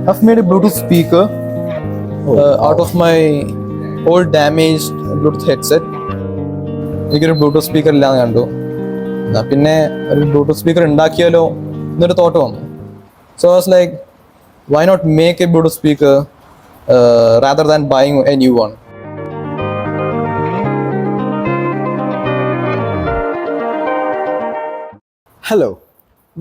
I've made a Bluetooth speaker out of my old damaged Bluetooth headset. എനിക്കൊരു Bluetooth speaker ഇല്ലാന്ന് കണ്ടു. എന്നാൽ പിന്നെ ഒരു ബ്ലൂടൂത്ത് സ്പീക്കർ ഉണ്ടാക്കിയാലോ എന്നൊരു തോട്ട് വന്നു. So I was like, why not make a Bluetooth speaker rather than buying a new one? Hello,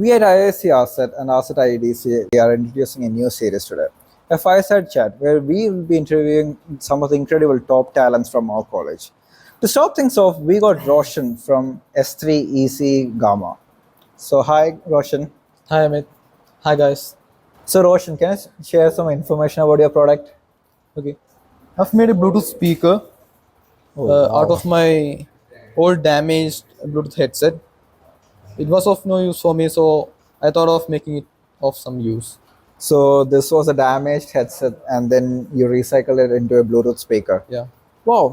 we at IIC Asset and Asset IDC are introducing a new series today, a fireside chat where we will be interviewing some of the incredible top talents from our college. To start things off, we got Roshan from S3 EC Gamma. So, hi Roshan. Hi Amit. Hi guys. So, Roshan, can you share some information about your product? Okay. I've made a Bluetooth speaker out of my old damaged Bluetooth headset. It was of no use for me, so I thought of making it of some use. So, this was a damaged headset and then you recycled it into a Bluetooth speaker. Yeah. Wow,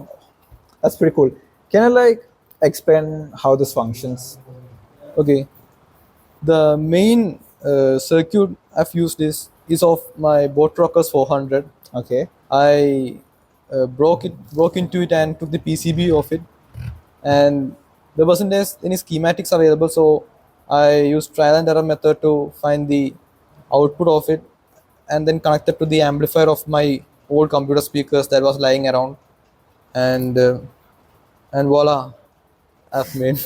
that's pretty cool. Can you explain how this functions? Okay. The main circuit I've used is of my Boat Rockers 400. Okay. I broke into it and took the PCB of it, and there wasn't any schematics available, so I used trial and error method to find the output of it, and then connected to the amplifier of my old computer speakers that was lying around, and voila, I've made.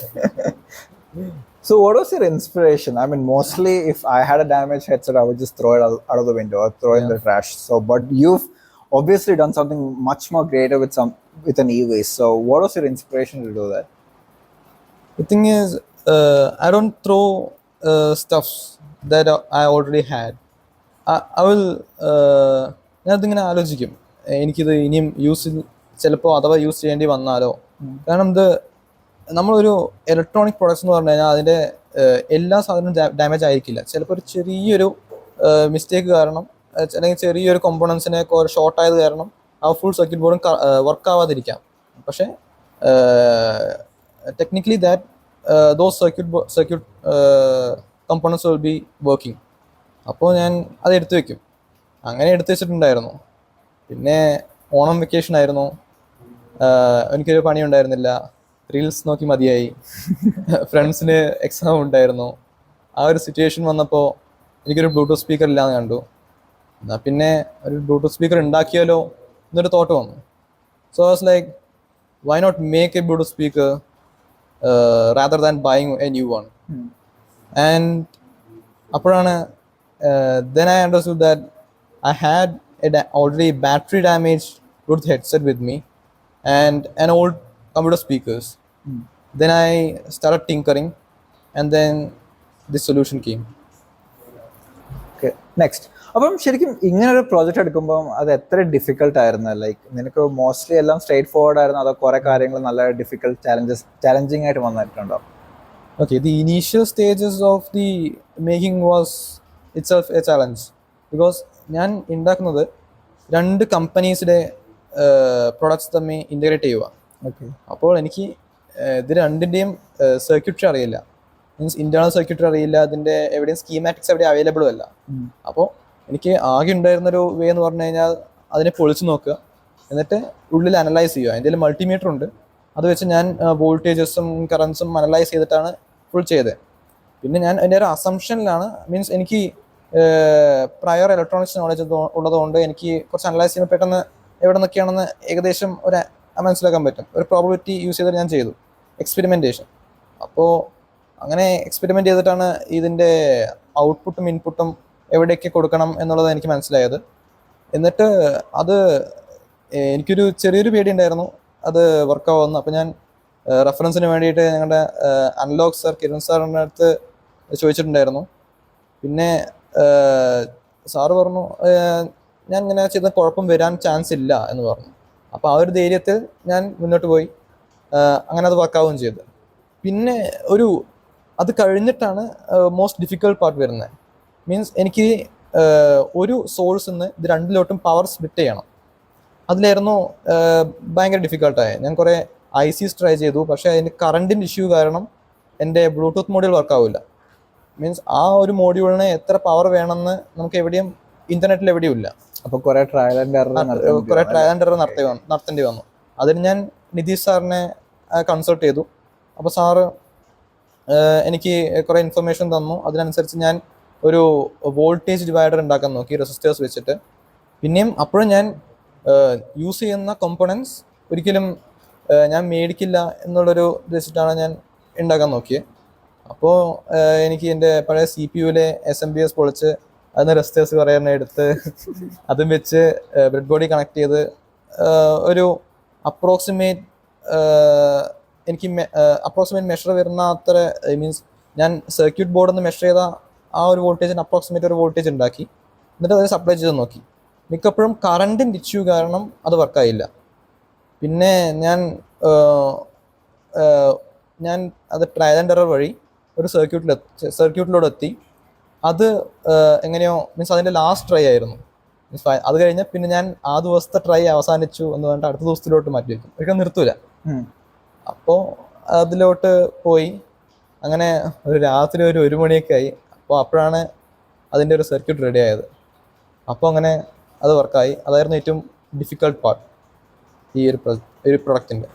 So, what was your inspiration? I mean, mostly if I had a damaged headset, I would just throw it out of the window or throw it in the trash. So, but you've obviously done something much more greater with an e-waste. So, what was your inspiration to do that? The thing is, I don't throw stuffs that I already had. I will ഞാനതിങ്ങനെ ആലോചിക്കും, എനിക്കിത് ഇനിയും ചിലപ്പോൾ അഥവാ use ചെയ്യേണ്ടി വന്നാലോ. കാരണം നമ്മളൊരു electronic products എന്ന് പറഞ്ഞു കഴിഞ്ഞാൽ അതിൻ്റെ എല്ലാ സാധനവും ഡാമേജ് ആയിരിക്കില്ല. ചിലപ്പോൾ ഒരു ചെറിയൊരു മിസ്റ്റേക്ക് കാരണം, അല്ലെങ്കിൽ ചെറിയൊരു കോമ്പോണൻസിനെ ഷോർട്ട് ആയത് കാരണം ആ ഫുൾ സർക്യൂട്ട് ബോർഡും വർക്ക് ആവാതിരിക്കാം. പക്ഷേ technically that those circuit components will be working. അപ്പോൾ ഞാൻ അത് എടുത്തു വെക്കും. അങ്ങനെ എടുത്തു വെച്ചിട്ടുണ്ടായിരുന്നു. പിന്നെ ഓണം വെക്കേഷൻ ആയിരുന്നു, എനിക്കൊരു പണി ഉണ്ടായിരുന്നില്ല, റീൽസ് നോക്കി മതിയായി, ഫ്രണ്ട്സിന് എക്സാം ഉണ്ടായിരുന്നു. ആ ഒരു സിറ്റുവേഷൻ വന്നപ്പോൾ എനിക്കൊരു ബ്ലൂടൂത്ത് സ്പീക്കർ ഇല്ലാന്ന് കണ്ടു. എന്നാൽ പിന്നെ ഒരു ബ്ലൂടൂത്ത് സ്പീക്കർ ഉണ്ടാക്കിയാലോ എന്നൊരു തോട്ട് വന്നു. So I was like, why not make a Bluetooth speaker rather than buying a new one? And apparana then I understood that I had already battery damaged Bluetooth headset with me and an old computer speakers. Then I started tinkering, and then this solution came. Okay, next. അപ്പം ശരിക്കും ഇങ്ങനെ ഒരു project എടുക്കുമ്പോൾ അത് എത്ര difficult ആയിരുന്നു? നിനക്ക് mostly എല്ലാം സ്ട്രേറ്റ് ഫോർവേഡ് ആയിരുന്നു, അതോ കുറെ കാര്യങ്ങൾ നല്ല ചാലഞ്ചിങ് ആയിട്ട് വന്നിട്ടുണ്ടോ? Okay, the initial stages of the making was itself a challenge, because ഞാൻ ഉണ്ടാക്കുന്നത് രണ്ട് കമ്പനീസിൻ്റെ പ്രൊഡക്ട്സ് തമ്മിൽ ഇൻ്റഗ്രേറ്റ് ചെയ്യുക. ഓക്കെ. അപ്പോൾ എനിക്ക് ഇത് രണ്ടിൻ്റെയും സർക്യൂട്ടറി അറിയില്ല, മീൻസ് ഇൻറ്റേർണൽ സർക്യൂട്ടറി അറിയില്ല, അതിൻ്റെ എവിടെയും സ്കീമാറ്റിക്സ് എവിടെ അവൈലബിളും അല്ല. അപ്പോൾ എനിക്ക് ആകെ ഉണ്ടായിരുന്നൊരു വേ എന്ന് പറഞ്ഞു കഴിഞ്ഞാൽ അതിനെ പൊളിച്ച് നോക്കുക, എന്നിട്ട് ഉള്ളിൽ അനലൈസ് ചെയ്യുക. എൻ്റെ മൾട്ടിമീറ്റർ ഉണ്ട്, അത് വെച്ച് ഞാൻ വോൾട്ടേജസും കറൻസും അനലൈസ് ചെയ്തിട്ടാണ് ഫുൾ ചെയ്തത്. പിന്നെ ഞാൻ എൻ്റെ ഒരു അസംഷനിലാണ്, മീൻസ് എനിക്ക് പ്രയർ ഇലക്ട്രോണിക്സ് നോളജ് ഉള്ളതുകൊണ്ട് എനിക്ക് കുറച്ച് അനലൈസ് ചെയ്യുമ്പോൾ പെട്ടെന്ന് എവിടെ നിന്നൊക്കെയാണെന്ന് ഏകദേശം മനസ്സിലാക്കാൻ പറ്റും. ഒരു പ്രോബബിലിറ്റി യൂസ് ചെയ്തിട്ട് ഞാൻ ചെയ്തു എക്സ്പെരിമെൻറ്റേഷൻ. അപ്പോൾ അങ്ങനെ എക്സ്പെരിമെൻ്റ് ചെയ്തിട്ടാണ് ഇതിൻ്റെ ഔട്ട്പുട്ടും ഇൻപുട്ടും എവിടെയൊക്കെ കൊടുക്കണം എന്നുള്ളത് എനിക്ക് മനസ്സിലായത്. എന്നിട്ട് അത് എനിക്കൊരു ചെറിയൊരു പേടി ഉണ്ടായിരുന്നു അത് വർക്കാവുമെന്ന്. അപ്പോൾ ഞാൻ റെഫറൻസിന് വേണ്ടിയിട്ട് ഞങ്ങളുടെ അനലോഗ് സാർ കിരൺ സാറിൻ്റെ അടുത്ത് ചോദിച്ചിട്ടുണ്ടായിരുന്നു. പിന്നെ സാറ് പറഞ്ഞു ഞാൻ ഇങ്ങനെ ചെയ്ത കുഴപ്പം വരാൻ ചാൻസ് ഇല്ല എന്ന് പറഞ്ഞു. അപ്പോൾ ആ ഒരു ധൈര്യത്തിൽ ഞാൻ മുന്നോട്ട് പോയി, അങ്ങനെ അത് വർക്കാവുകയും ചെയ്തു. പിന്നെ അത് കഴിഞ്ഞിട്ടാണ് മോസ്റ്റ് ഡിഫിക്കൽട്ട് പാർട്ട് വരുന്നത്. മീൻസ് എനിക്ക് ഒരു സോഴ്സിൽ നിന്ന് ഇത് രണ്ടിലോട്ടും പവർ സ്പ്ലിറ്റ് ചെയ്യണം. അതിലായിരുന്നു ഭയങ്കര ഡിഫിക്കൽട്ടായി. ഞാൻ കുറേ ICs ട്രൈ ചെയ്തു, പക്ഷേ അതിൻ്റെ കറണ്ടിൻ്റെ ഇഷ്യൂ കാരണം എൻ്റെ ബ്ലൂടൂത്ത് മോഡ്യൂൾ വർക്കാവില്ല. മീൻസ് ആ ഒരു മോഡ്യൂളിന് എത്ര പവർ വേണമെന്ന് നമുക്ക് എവിടെയും ഇന്റർനെറ്റിൽ എവിടെയും ഇല്ല. അപ്പൊ കുറെ ട്രയൽ ആൻഡ് എറർ കുറെ ട്രയൽ ആൻഡ് എറർ നടത്തേണ്ടി വന്നു. അതിന് ഞാൻ നിതീഷ് സാറിനെ കൺസൾട്ട് ചെയ്തു. അപ്പോൾ സാറ് എനിക്ക് കുറേ ഇൻഫർമേഷൻ തന്നു. അതിനനുസരിച്ച് ഞാൻ ഒരു വോൾട്ടേജ് ഡിവൈഡർ ഉണ്ടാക്കാൻ നോക്കി റെസിസ്റ്റേഴ്സ് വെച്ചിട്ട്. പിന്നെയും അപ്പോഴും ഞാൻ യൂസ് ചെയ്യുന്ന കോമ്പണൻസ് ഒരിക്കലും ഞാൻ മേടിക്കില്ല എന്നുള്ളൊരു വെച്ചിട്ടാണ് ഞാൻ ഉണ്ടാക്കാൻ നോക്കിയത്. അപ്പോൾ എനിക്ക് എൻ്റെ പഴയ CPU-ലെ SMBS പൊളിച്ച് അതിന് റെസിസ്റ്റേഴ്സ് കുറേ എണ്ണം എടുത്ത് അതും വെച്ച് ബ്രെഡ് ബോർഡിൽ കണക്ട് ചെയ്ത് ഒരു അപ്രോക്സിമേറ്റ് എനിക്ക് അപ്രോക്സിമേറ്റ് മെഷർ വരുന്ന അത്ര മീൻസ് ഞാൻ സർക്യൂട്ട് ബോർഡിൽ നിന്ന് മെഷർ ചെയ്ത ആ ഒരു വോൾട്ടേജിന് അപ്രോക്സിമേറ്റ് ഒരു വോൾട്ടേജ് ഉണ്ടാക്കി. എന്നിട്ട് അത് സപ്ലൈ ചെയ്ത് നോക്കി. മിക്കപ്പോഴും കറണ്ടിൻ്റെ ഇഷ്യൂ കാരണം അത് വർക്കായില്ല. പിന്നെ ഞാൻ അത് ട്രയൽ ആൻഡ് എറർ വഴി ഒരു സർക്യൂട്ടിലൂടെ എത്തി. അത് എങ്ങനെയോ മീൻസ് അതിൻ്റെ ലാസ്റ്റ് ട്രൈ ആയിരുന്നു. മീൻസ് അത് കഴിഞ്ഞ് പിന്നെ ഞാൻ ആ ദിവസത്തെ ട്രൈ അവസാനിച്ചു എന്ന് പറഞ്ഞിട്ട് അടുത്ത ദിവസത്തിലോട്ട് മാറ്റി വയ്ക്കും, ഒരിക്കലും നിർത്തൂല. അപ്പോൾ അതിലോട്ട് പോയി. അങ്ങനെ ഒരു രാത്രി ഒരു 1 മണിയൊക്കെ ആയി. അപ്പോഴാണ് അതിൻ്റെ ഒരു സർക്യൂട്ട് റെഡി ആയത്. അപ്പോൾ അങ്ങനെ അത് വർക്കായി. അതായിരുന്നു ഏറ്റവും ഡിഫിക്കൽട്ട് പാർട്ട് ഈ ഒരു പ്രൊഡക്റ്റിൻ്റെ.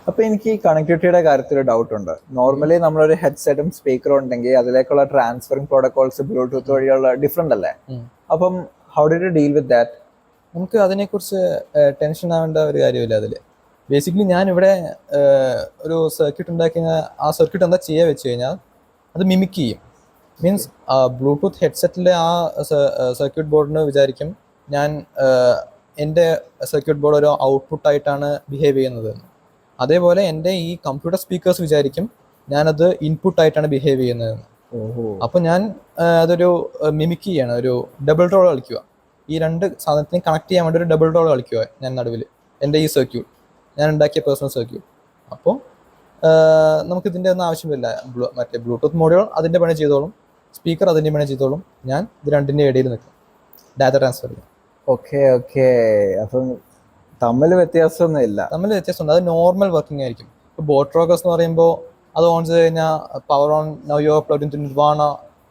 അപ്പോൾ എനിക്ക് ഈ കണക്ടിവിറ്റിയുടെ കാര്യത്തിൽ ഒരു ഡൗട്ട് ഉണ്ട്. നോർമലി നമ്മളൊരു ഹെഡ്സെറ്റും സ്പീക്കറും ഉണ്ടെങ്കിൽ അതിലേക്കുള്ള ട്രാൻസ്ഫറിങ് പ്രോട്ടോകോൾസ് ബ്ലൂടൂത്ത് വഴിയുള്ള ഡിഫറെൻ്റ് അല്ലേ? അപ്പം how did you deal with that? നമുക്ക് അതിനെക്കുറിച്ച് ടെൻഷൻ ആവേണ്ട ഒരു കാര്യമില്ല. അതിൽ ബേസിക്കലി ഞാനിവിടെ ഒരു സർക്യൂട്ട് ഉണ്ടാക്കി കഴിഞ്ഞാൽ ആ സർക്യൂട്ട് എന്താ ചെയ്യുക വെച്ച് കഴിഞ്ഞാൽ അത് മിമിക് ചെയ്യും. മീൻസ് ബ്ലൂടൂത്ത് ഹെഡ്സെറ്റിലെ ആ സർക്യൂട്ട് ബോർഡിന് വിചാരിക്കും ഞാൻ എൻ്റെ സർക്യൂട്ട് ബോർഡ് ഒരു ഔട്ട്പുട്ടായിട്ടാണ് ബിഹേവ് ചെയ്യുന്നത്. അതേപോലെ എൻ്റെ ഈ കമ്പ്യൂട്ടർ സ്പീക്കേഴ്സ് വിചാരിക്കും ഞാനത് ഇൻപുട്ടായിട്ടാണ് ബിഹേവ് ചെയ്യുന്നതെന്ന്. അപ്പോൾ ഞാൻ അതൊരു മിമിക് ചെയ്യാണ്, ഒരു ഡബിൾ റോൾ കളിക്കുക. ഈ രണ്ട് സാധനത്തിനെ കണക്ട് ചെയ്യാൻ വേണ്ടി ഒരു ഡബിൾ റോൾ കളിക്കുക ഞാൻ നടുവിൽ, എൻ്റെ ഈ സർക്യൂട്ട് ഞാൻ ഉണ്ടാക്കിയ പേഴ്സണൽ സർക്യൂട്ട്. അപ്പോൾ നമുക്കിതിൻ്റെ ഒന്നും ആവശ്യമില്ല. മറ്റേ ബ്ലൂടൂത്ത് മോഡ്യൂൾ അതിൻ്റെ പണി ചെയ്തോളും, സ്പീക്കർ അതിൻ്റെ പണി ചെയ്തോളും. ഞാൻ ഇത് രണ്ടിൻ്റെ ഇടയിൽ നിൽക്കും, ഡാറ്റ ട്രാൻസ്ഫർ ചെയ്യും. ഓക്കെ. അപ്പം തമ്മിൽ വ്യത്യാസമൊന്നുമില്ല. അത് നോർമൽ വർക്കിംഗ് ആയിരിക്കും. ഇപ്പോൾ ബോട്ട് റോക്കേഴ്സ് എന്ന് പറയുമ്പോൾ അത് ഓൺ ചെയ്ത് കഴിഞ്ഞാൽ power on now you are plugged into nirvana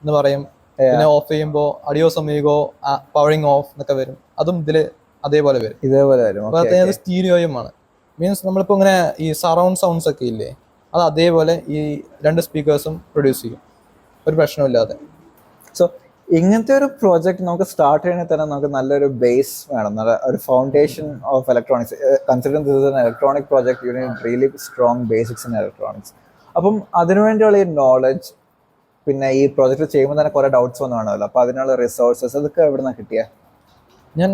എന്ന് പറയും. പിന്നെ ഓഫ് ചെയ്യുമ്പോൾ അഡിയോസ് ഒമീഗോ പവറിങ് ഓഫ് എന്നൊക്കെ വരും. അതും ഇതിൽ അതേപോലെ വരും. അപ്പോൾ അത് സ്റ്റീരിയോയുമാണ്. മീൻസ് നമ്മളിപ്പോൾ ഇങ്ങനെ ഈ സറൗണ്ട് സൗണ്ട്സ് ഒക്കെ ഇല്ലേ, അത് അതേപോലെ ഈ രണ്ട് സ്പീക്കേഴ്സും പ്രൊഡ്യൂസ് ചെയ്യും, ഒരു പ്രശ്നമില്ലാതെ. സോ ഇങ്ങനത്തെ ഒരു പ്രോജക്റ്റ് നമുക്ക് സ്റ്റാർട്ട് ചെയ്യണമെങ്കിൽ തന്നെ നമുക്ക് നല്ലൊരു ബേസ് വേണം, നല്ല ഒരു foundation of electronics. Considering this is an electronic project, you need really strong basics in electronics. അപ്പം അതിനുവേണ്ടിയുള്ള ഈ നോളജ്, പിന്നെ ഈ പ്രോജക്റ്റ് ചെയ്യുമ്പോൾ തന്നെ കുറേ ഡൗട്ട്സ് വന്നു കാണുമല്ലോ, അപ്പോൾ അതിനുള്ള റിസോഴ്സസ് അതൊക്കെ എവിടെ നിന്നാണ് കിട്ടിയ? ഞാൻ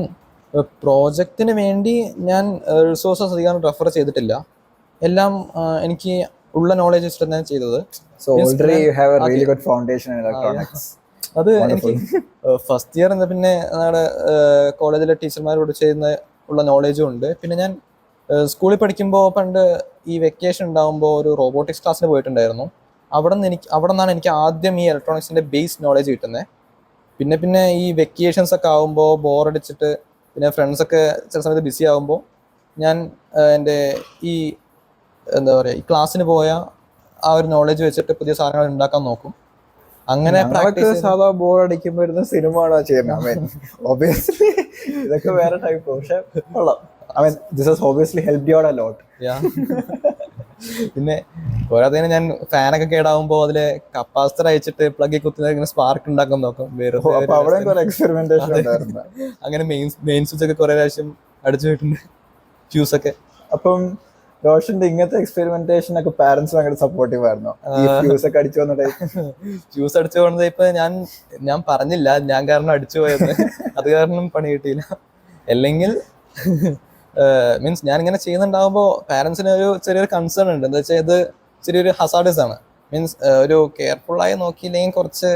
പ്രോജക്റ്റിന് വേണ്ടി ഞാൻ റിസോഴ്സസ് അധികം റെഫർ ചെയ്തിട്ടില്ല. എല്ലാം എനിക്ക് ഉള്ള നോളജ് വെച്ചിട്ട് ഞാൻ ചെയ്തത്. So already you have A really good foundation in electronics. അത് എനിക്ക് ഫസ്റ്റ് ഇയർ എന്താ പിന്നെ നമ്മുടെ കോളേജിലെ ടീച്ചർമാരോട് ചെയ്യുന്ന ഉള്ള നോളേജും ഉണ്ട്. പിന്നെ ഞാൻ സ്കൂളിൽ പഠിക്കുമ്പോൾ പണ്ട് ഈ വെക്കേഷൻ ഉണ്ടാകുമ്പോൾ ഒരു റോബോട്ടിക്സ് ക്ലാസ്സിന് പോയിട്ടുണ്ടായിരുന്നു. അവിടെ നിന്നാണ് എനിക്ക് ആദ്യം ഈ ഇലക്ട്രോണിക്സിൻ്റെ ബേസ് നോളേജ് കിട്ടുന്നത്. പിന്നെ ഈ വെക്കേഷൻസ് ഒക്കെ ആകുമ്പോൾ ബോറടിച്ചിട്ട് പിന്നെ ഫ്രണ്ട്സൊക്കെ ചില സമയത്ത് ബിസി ആകുമ്പോൾ ഞാൻ എൻ്റെ ഈ എന്താ പറയുക ഈ ക്ലാസ്സിന് പോയ ആ ഒരു നോളേജ് വെച്ചിട്ട് പുതിയ സാധനങ്ങൾ ഉണ്ടാക്കാൻ നോക്കും. അങ്ങനെ സാധാ ബോർ അടിക്കുമ്പോൾ ഇരുന്ന സിനിമ ആണോ ചെയ്യുന്നത്? ഒബിയസ്ലി ഇതൊക്കെ വേറെ ടൈപ്പ്, പക്ഷെ this has obviously helped U a lot. പിന്നെ പോരാത്തതിന് ഞാൻ ഫാനൊക്കെ കേടാവുമ്പോൾ അതിലെ കപ്പാസിറ്റർ അയച്ചിട്ട് പ്ലഗ് കുത്തി ഇങ്ങനെ സ്പാർക്ക് ഉണ്ടാക്കാൻ നോക്കും. അങ്ങനെ മെയിൻ സ്വിച്ച് ഒക്കെ കുറെ പ്രാവശ്യം അടിച്ചു പോയിട്ടുണ്ട്, ഫ്യൂസൊക്കെ. അപ്പം റോഷന്റെ ഇങ്ങനത്തെ എക്സ്പെരിമെന്റേഷൻ ഒക്കെ പാരന്റ്സ് ഭയങ്കര സപ്പോർട്ടീവ് ആയിരുന്നു. ഫ്യൂസ് ഒക്കെ അടിച്ചു വന്നിട്ട് ഫ്യൂസ് അടിച്ചു പോകുന്നത് ഇപ്പൊ ഞാൻ പറഞ്ഞില്ല ഞാൻ കാരണം അടിച്ചു പോയത്, അത് കാരണം പണി കിട്ടിയില്ല. അല്ലെങ്കിൽ മീൻസ് ഞാൻ ഇങ്ങനെ ചെയ്യുന്നുണ്ടാകുമ്പോൾ പാരന്റ്സിന് ഒരു ചെറിയൊരു കൺസേൺ ഉണ്ട്. എന്താ വെച്ചാൽ ഇത് ചെറിയൊരു ഹസാർഡസ് ആണ്. മീൻസ് ഒരു കെയർഫുള്ളായി നോക്കിയില്ലെങ്കിൽ കുറച്ച്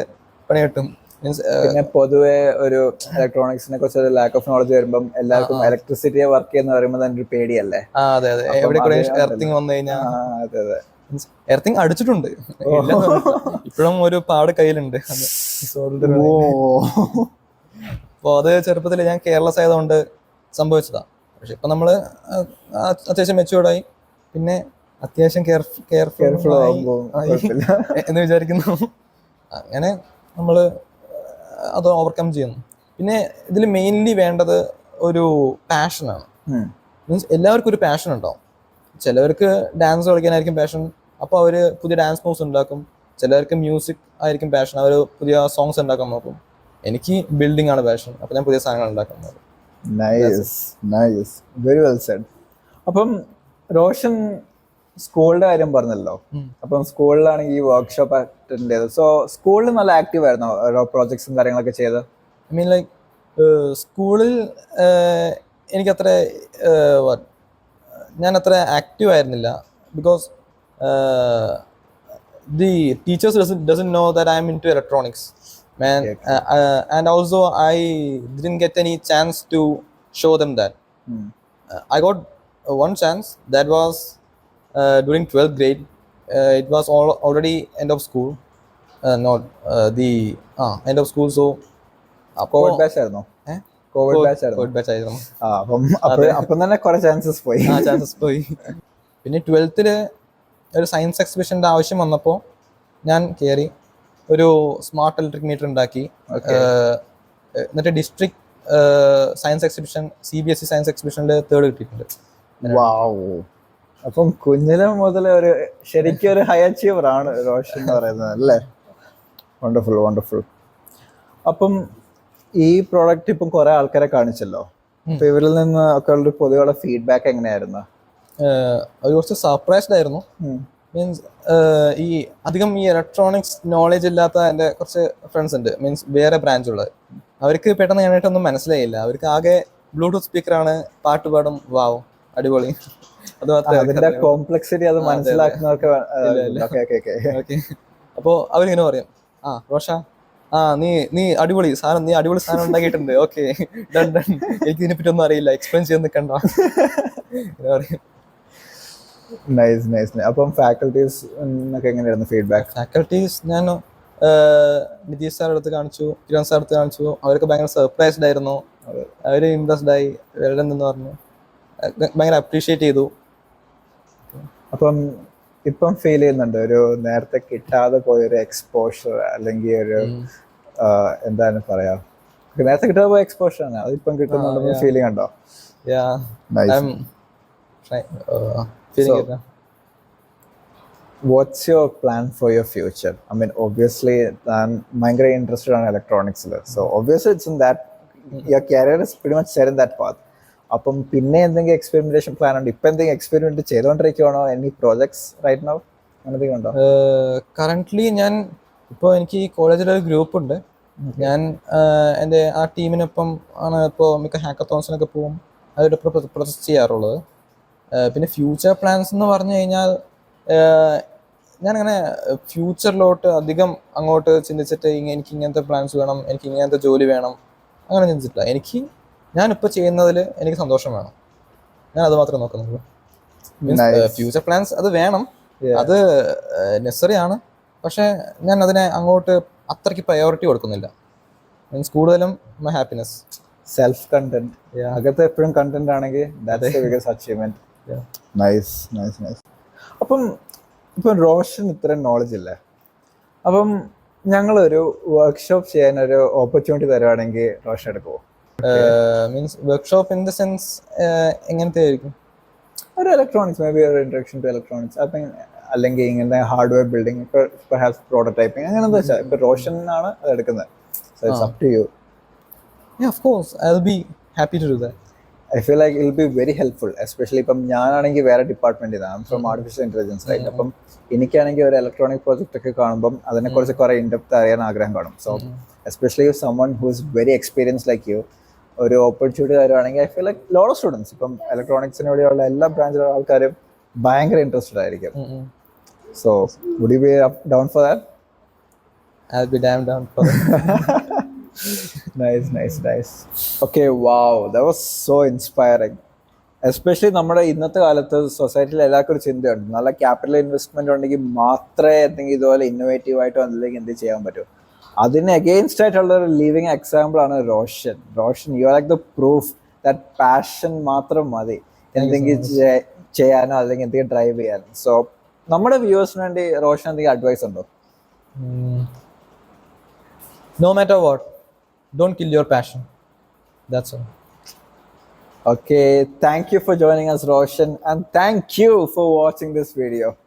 പണി കിട്ടും. മീൻസ് പിന്നെ പൊതുവെ ഒരു ഇലക്ട്രോണിക്സിനെ കുറിച്ച് ഒരു ലാക്ക് ഓഫ് നോളജ് വരുമ്പോൾ എല്ലാവർക്കും ഇലക്ട്രിസിറ്റിയെ വർക്ക് ചെയ്യുന്ന പറയുമ്പോൾ തന്നെ ഒരു പേടിയല്ലേ? അതെ. എവിടെ എർത്തിങ് വന്നു കഴിഞ്ഞാൽ എർത്തിങ് അടിച്ചിട്ടുണ്ട്, ഇപ്പോഴും ഒരു പാട് കയ്യിലുണ്ട്. അപ്പോൾ അത് ചെറുപ്പത്തിൽ ഞാൻ കെയർലെസ് ആയതുകൊണ്ട് സംഭവിച്ചതാ. പക്ഷെ ഇപ്പൊ നമ്മള് അത്യാവശ്യം മെച്യൂർഡായി, പിന്നെ അത്യാവശ്യം കെയർഫുൾ എന്ന് വിചാരിക്കുന്നു. അങ്ങനെ നമ്മള് അത് ഓവർകം ചെയ്യുന്നു. പിന്നെ ഇതിൽ മെയിൻലി വേണ്ടത് ഒരു പാഷനാണ്. മീൻസ് എല്ലാവർക്കും ഒരു പാഷൻ ഉണ്ടാവും. ചിലവർക്ക് ഡാൻസ് കളിക്കാനായിരിക്കും പാഷൻ, അപ്പോൾ അവർ പുതിയ ഡാൻസ് മൂവ്സ് ഉണ്ടാക്കും. ചിലവർക്ക് മ്യൂസിക് ആയിരിക്കും പാഷൻ, അവർ പുതിയ സോങ്സ് ഉണ്ടാക്കാൻ നോക്കും. എനിക്ക് ബിൽഡിംഗ് ആണ് പാഷൻ, അപ്പോൾ ഞാൻ പുതിയ സാധനങ്ങൾ ഉണ്ടാക്കാൻ നോക്കും. Nice very well said. അപ്പം റോഷൻ സ്കൂളിന്റെ കാര്യം പറഞ്ഞല്ലോ. അപ്പം സ്കൂളിലാണെങ്കിൽ ഈ വർക്ക്ഷോപ്പ് അറ്റൻഡ് ചെയ്തത്. സോ സ്കൂളിൽ നല്ല ആക്റ്റീവ് ആയിരുന്നോ ഓരോ പ്രോജക്ട്സും കാര്യങ്ങളൊക്കെ ചെയ്ത്? ഐ മീൻ ലൈക്ക് സ്കൂളിൽ എനിക്കത്ര ഞാൻ അത്ര ആക്റ്റീവ് ആയിരുന്നില്ല. Because the teachers doesn't know that I'm into electronics, man. And also I didn't get any chance to show them that. I got one chance, that was during 12th grade. It was already end of school, not the end of school. So Covid batch ആയിരുന്നോ? Covid batch ആയിരുന്നു. അപ്പം തന്നെ കുറെ chances പോയി. Chances പോയി. പിന്നെ 12th ഒരു science എക്സിബിഷൻ്റെ ആവശ്യം വന്നപ്പോൾ ഞാൻ കയറി ഒരു സ്മാർട്ട് ഇലക്ട്രിക് മീറ്റർ ഉണ്ടാക്കി. എന്നിട്ട് district science exhibition, CBSE science എക്സിബിഷനിൽ 3rd കിട്ടിയിട്ടുണ്ട്. അപ്പം കുഞ്ഞിലെ മുതൽ ഒരു ശരിക്കും ഒരു ഹൈ അച്ചീവർ ആണ് റോഷൻ എന്ന് പറയുന്നത് അല്ലേ? Wonderful wonderful. അപ്പം ഈ പ്രോഡക്റ്റ് ഇപ്പം കുറെ ആൾക്കാരെ കാണിച്ചല്ലോ. അപ്പൊ ഇവരിൽ നിന്ന് ഒക്കെ ഉള്ള പൊതുവെയുള്ള ഫീഡ്ബാക്ക് എങ്ങനെയായിരുന്നു? അവർ കുറച്ച് സർപ്രൈസ്ഡ് ആയിരുന്നു. മീൻസ് ഈ അധികം ഈ ഇലക്ട്രോണിക്സ് നോളജ് ഇല്ലാത്ത എൻ്റെ കുറച്ച് ഫ്രണ്ട്സ് ഉണ്ട്, മീൻസ് വേറെ ബ്രാഞ്ചുള്ളത്. അവർക്ക് പെട്ടെന്ന് ഞാനായിട്ടൊന്നും മനസ്സിലായില്ല. അവർക്ക് ആകെ ബ്ലൂടൂത്ത് സ്പീക്കറാണ്, പാട്ട് പാടും, വാവ് അടിപൊളി, അത് മാത്രമേ കോംപ്ലക്സിറ്റി അത് മനസ്സിലാക്കുന്നവർക്ക്. അപ്പോൾ അവരിങ്ങനെ പറയും, റോഷ നീ അടിപൊളി സാധനം, നീ അടിപൊളി സാധനം ഉണ്ടാക്കിയിട്ടുണ്ട്, ഓക്കെ ഡൺ ഡൺ, എനിക്ക് ഇതിനെപ്പറ്റി ഒന്നും അറിയില്ല, എക്സ്പ്ലെയിൻ ചെയ്ത് നിൽക്കണ്ട. Nice nice. അപ്പം ഫാക്കൽറ്റീസ് എങ്ങനെയായിരുന്നു ഫീഡ്ബാക്ക്? ഫാക്കൽറ്റീസ് ഞാൻ നിതീഷ് സാർ അടുത്ത് കാണിച്ചു, കിരൺ സാർ അടുത്ത് കാണിച്ചു. അവർക്ക് ഭയങ്കര സർപ്രൈസ്ഡ് ആയിരുന്നു, അവർ ഇംപ്രസ്ഡ് ആയി, വെൽ എന്ന് പറഞ്ഞു, ഭയങ്കര അപ്രീഷിയേറ്റ് ചെയ്തു. അപ്പം ഇപ്പം ഫീൽ ചെയ്യുന്നുണ്ട് ഒരു നേരത്തെ കിട്ടാതെ പോയൊരു എക്സ്പോഷർ, അല്ലെങ്കിൽ ഒരു എന്താണ് പറയാ, നേരത്തെ കിട്ടാതെ പോയ എക്സ്പോഷർ ആണ്, അതിപ്പം കിട്ടുന്നുണ്ടെന്ന് ഫീലിംഗ് ഉണ്ടോ? What's your plan for your future? I mean, obviously, I'm ഭയങ്കര interested on electronics. So obviously, it's in that your career is pretty much set in that path. അപ്പം പിന്നെ എന്തെങ്കിലും എക്സ്പെരിമെന്റേഷൻ പ്ലാൻ ഉണ്ട്? ഇപ്പൊ എന്തെങ്കിലും എക്സ്പെരിമെന്റ് ചെയ്തോണ്ടിരിക്കുകയാണോ? Any projects right now എന്തെങ്കിലും ഉണ്ടോ? കറന്റ്ലി ഞാൻ ഇപ്പോൾ എനിക്ക് ഈ കോളേജിലൊരു ഗ്രൂപ്പ് ഉണ്ട്. ഞാൻ എൻ്റെ ആ ടീമിനൊപ്പം ആണ് ഇപ്പോൾ മിക്ക ഹാക്കത്തോൺസിനൊക്കെ പോകും, അതിലൊപ്പം പ്രൊജക്ട് ചെയ്യാറുള്ളത്. പിന്നെ ഫ്യൂച്ചർ പ്ലാൻസ് എന്ന് പറഞ്ഞു കഴിഞ്ഞാൽ ഞാനങ്ങനെ ഫ്യൂച്ചറിലോട്ട് അധികം അങ്ങോട്ട് ചിന്തിച്ചിട്ട് എനിക്ക് ഇങ്ങനത്തെ പ്ലാൻസ് വേണം, എനിക്ക് ഇങ്ങനത്തെ ജോലി വേണം, അങ്ങനെ ചിന്തിച്ചിട്ടില്ല. ഞാനിപ്പോൾ ചെയ്യുന്നതിൽ എനിക്ക് സന്തോഷം വേണം, ഞാൻ അത് മാത്രമേ നോക്കുന്നുള്ളൂ. ഫ്യൂച്ചർ പ്ലാൻസ് അത് വേണം, അത് നെസസറി ആണ്, പക്ഷെ ഞാൻ അതിനെ അങ്ങോട്ട് അത്രയ്ക്ക് പ്രയോറിറ്റി കൊടുക്കുന്നില്ല. മീൻസ് കൂടുതലും മൈ ഹാപ്പിനെസ്, സെൽഫ് കണ്ടന്റ്, അകത്ത് എപ്പോഴും കണ്ടന്റ് ആണെങ്കിൽ that's the biggest achievement. Nice nice nice. അപ്പം ഇപ്പം റോഷൻ ഇത്രയും നോളജ് ഇല്ലേ, അപ്പം ഞങ്ങളൊരു വർക്ക്ഷോപ്പ് ചെയ്യാനൊരു ഓപ്പർച്യൂണിറ്റി തരുവാണെങ്കിൽ റോഷൻ എടുക്കുമോ? Means workshop in the sense എങ്ങനത്തെ ആയിരിക്കും? ഒരു ഇലക്ട്രോണിക്സ്, മേ ബി ഒരു ഇൻട്രൊഡക്ഷൻ ടു ഇലക്ട്രോണിക്സ്, അപ്പം അല്ലെങ്കിൽ ഇങ്ങനെ ഹാർഡ്വെയർ ബിൽഡിംഗ്, ഇപ്പോൾ പെർഹാപ്സ് പ്രോട്ടോടൈപ്പിംഗ്, അങ്ങനെ എന്താ വെച്ചാൽ ഇപ്പം റോഷൻ ആണ് അത് എടുക്കുന്നത്. So it's up to you. Yeah, of course, I'll be happy to do that. I feel like it'll be very helpful, especially ഇപ്പം ഞാനാണെങ്കിൽ വേറെ ഡിപ്പാർട്ട്മെന്റ് ആണ്, ഫ്രം ആർട്ടിഫിഷ്യൽ ഇന്റലിജൻസ്, റൈറ്റ്? അപ്പം എനിക്കാണെങ്കിൽ ഒരു ഇലക്ട്രോണിക് പ്രോജക്റ്റ് ഒക്കെ കാണുമ്പം അതിനെക്കുറിച്ച് കുറെ ഇൻഡെപ്ത് അറിയാൻ ആഗ്രഹം കാണും. So especially someone who is very experienced like you, ഒരു ഓപ്പർച്യൂണിറ്റി തരുവാണെങ്കിൽ I feel like lot of students, ഇപ്പം ഇലക്ട്രോണിക്സിന് വേണ്ടിയുള്ള എല്ലാ ബ്രാഞ്ചിലുള്ള ആൾക്കാരും ഭയങ്കര ഇൻട്രസ്റ്റഡ് ആയിരിക്കും. So would you be down for that? I'll be damn down for that. Nice, nice, nice. Okay, wow, that was so inspiring. Especially നമ്മുടെ ഇന്നത്തെ കാലത്ത് സൊസൈറ്റിയിൽ എല്ലാവർക്കും ഒരു ചിന്തയുണ്ട്, നല്ല ക്യാപിറ്റൽ ഇൻവെസ്റ്റ്മെന്റ് ഉണ്ടെങ്കിൽ മാത്രമേ എന്തെങ്കിലും ഇതുപോലെ ഇന്നോവേറ്റീവ് ആയിട്ടോ എന്തെങ്കിലും എന്ത് ചെയ്യാൻ പറ്റൂ. അതിന് അഗെയിൻസ്റ്റ് ആയിട്ടുള്ള ഒരു ലിവിങ് എക്സാമ്പിൾ ആണ് Roshan. You are like the proof that passion മാത്രം മതി എന്തെങ്കിലും ചെയ്യാനോ അല്ലെങ്കിൽ എന്തെങ്കിലും ഡ്രൈവ് ചെയ്യാനോ. സോ നമ്മുടെ വ്യൂവേഴ്സിന് വേണ്ടി റോഷൻ എന്തെങ്കിലും അഡ്വൈസ് ഉണ്ടോ? No matter what, don't kill your passion. That's all. Okay, thank you for joining us, Roshan, and thank you for watching this video.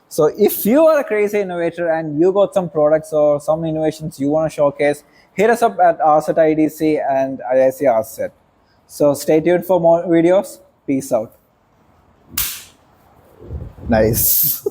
So, if you are a crazy innovator and you got some products or some innovations you want to showcase, hit us up at RSET IDC and IIC RSET. So, stay tuned for more videos. Peace out. Nice.